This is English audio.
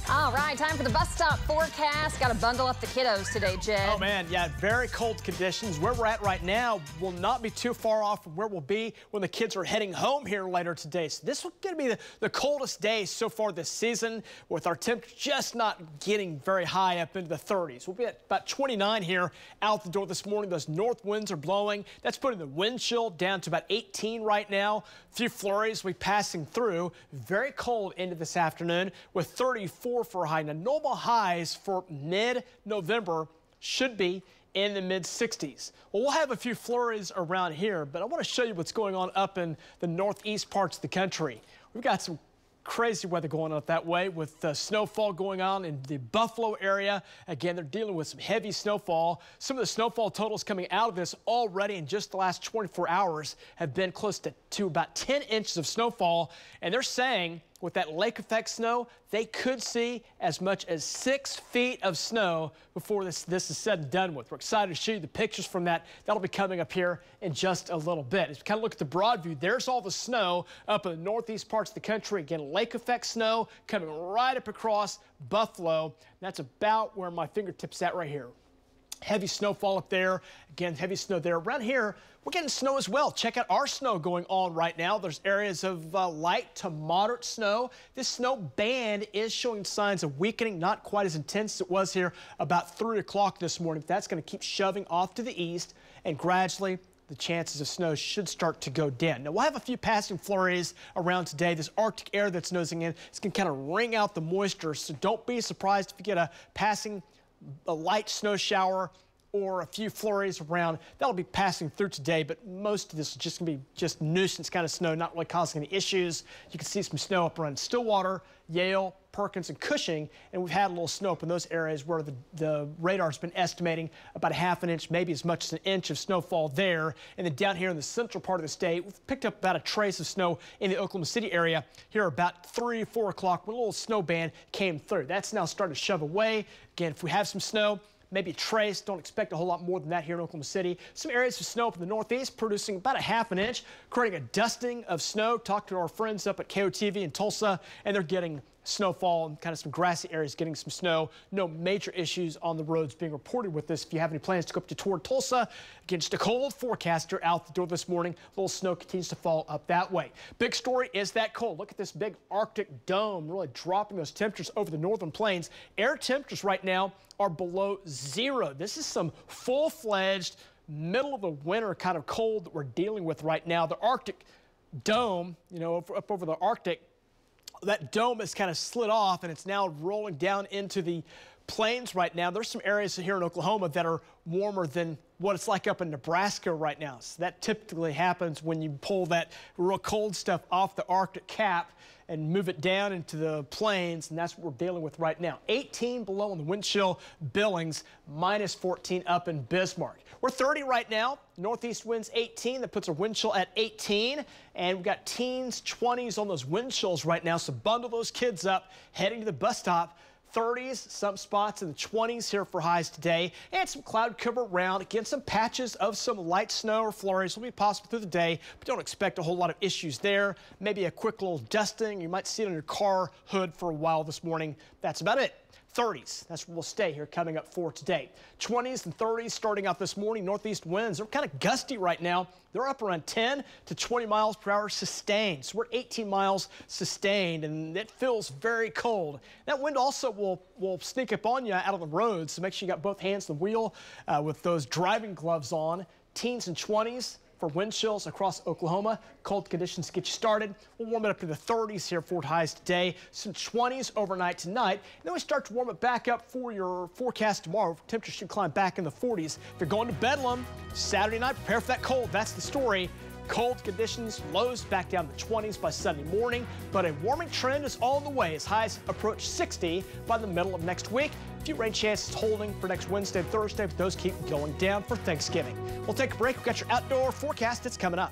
All right, time for the bus stop forecast. Got to bundle up the kiddos today, Jed. Oh, man, yeah, very cold conditions. Where we're at right now will not be too far off from where we'll be when the kids are heading home here later today. So this is going to be the coldest day so far this season, with our temperature just not getting very high up into the 30s. We'll be at about 29 here out the door this morning. Those north winds are blowing. That's putting the wind chill down to about 18 right now. A few flurries will be passing through. Very cold into this afternoon with 34 for a high. Now, normal highs for mid-November should be in the mid-60s. Well, we'll have a few flurries around here, but I want to show you what's going on up in the northeast parts of the country. We've got some crazy weather going on up that way with snowfall going on in the Buffalo area. Again, they're dealing with some heavy snowfall. Some of the snowfall totals coming out of this already in just the last 24 hours have been close to about 10 inches of snowfall. And they're saying with that lake effect snow, they could see as much as 6 feet of snow before this is said and done with. We're excited to show you the pictures from that. That'll be coming up here in just a little bit. As we kind of look at the broad view, there's all the snow up in the northeast parts of the country. Again, lake effect snow coming right up across Buffalo. That's about where my fingertips at right here. Heavy snowfall up there. Again, heavy snow there. Around here, we're getting snow as well. Check out our snow going on right now. There's areas of light to moderate snow. This snow band is showing signs of weakening, not quite as intense as it was here about 3 o'clock this morning. That's going to keep shoving off to the east, and gradually the chances of snow should start to go down. Now, we'll have a few passing flurries around today. This Arctic air that's nosing in is going to kind of wring out the moisture, so don't be surprised if you get a light snow shower or a few flurries around. That'll be passing through today, but most of this is just going to be just nuisance kind of snow, not really causing any issues. You can see some snow up around Stillwater, Yale, Perkins, and Cushing, and we've had a little snow up in those areas where the radar's been estimating about a half an inch, maybe as much as an inch of snowfall there. And then down here in the central part of the state, we've picked up about a trace of snow in the Oklahoma City area here about 3 or 4 o'clock when a little snow band came through. That's now starting to shove away. Again, if we have some snow, maybe a trace. Don't expect a whole lot more than that here in Oklahoma City. Some areas of snow up in the northeast producing about a half an inch, creating a dusting of snow. Talked to our friends up at KOTV in Tulsa, and they're getting snowfall and kind of some grassy areas getting some snow. No major issues on the roads being reported with this. If you have any plans to go up toward Tulsa, again, just a cold forecast out the door this morning. A little snow continues to fall up that way. Big story is that cold. Look at this big Arctic dome really dropping those temperatures over the northern plains. Air temperatures right now are below 0. This is some full-fledged middle of the winter kind of cold that we're dealing with right now. The Arctic dome, you know, up over the Arctic, that dome has kind of slid off and it's now rolling down into the plains right now. There's some areas here in Oklahoma that are warmer than what it's like up in Nebraska right now. So that typically happens when you pull that real cold stuff off the Arctic cap and move it down into the plains, and that's what we're dealing with right now. 18 below on the wind chill Billings, minus 14 up in Bismarck. We're 30 right now. Northeast winds 18. That puts our wind chill at 18. And we've got teens, 20s on those wind chills right now. So bundle those kids up, heading to the bus stop. 30s, some spots in the 20s here for highs today, and some cloud cover around. Again, some patches of some light snow or flurries will be possible through the day, but don't expect a whole lot of issues there. Maybe a quick little dusting. You might see it on your car hood for a while this morning. That's about it. 30s, that's where we'll stay here coming up for today. 20s and 30s starting out this morning. Northeast winds are kind of gusty right now. They're up around 10 to 20 miles per hour sustained. So we're at 18 miles sustained, and it feels very cold. That wind also will sneak up on you out of the road, so make sure you got both hands on the wheel with those driving gloves on. Teens and 20s. For wind chills across Oklahoma. Cold conditions get you started. We'll warm it up to the 30s here for highs today. Some 20s overnight tonight. And then we start to warm it back up for your forecast tomorrow. Temperatures should climb back in the 40s. If you're going to Bedlam Saturday night, prepare for that cold. That's the story. Cold conditions, lows back down to the 20s by Sunday morning, but a warming trend is on the way as highs approach 60 by the middle of next week. A few rain chances holding for next Wednesday and Thursday, but those keep going down for Thanksgiving. We'll take a break. We've got your outdoor forecast. It's coming up.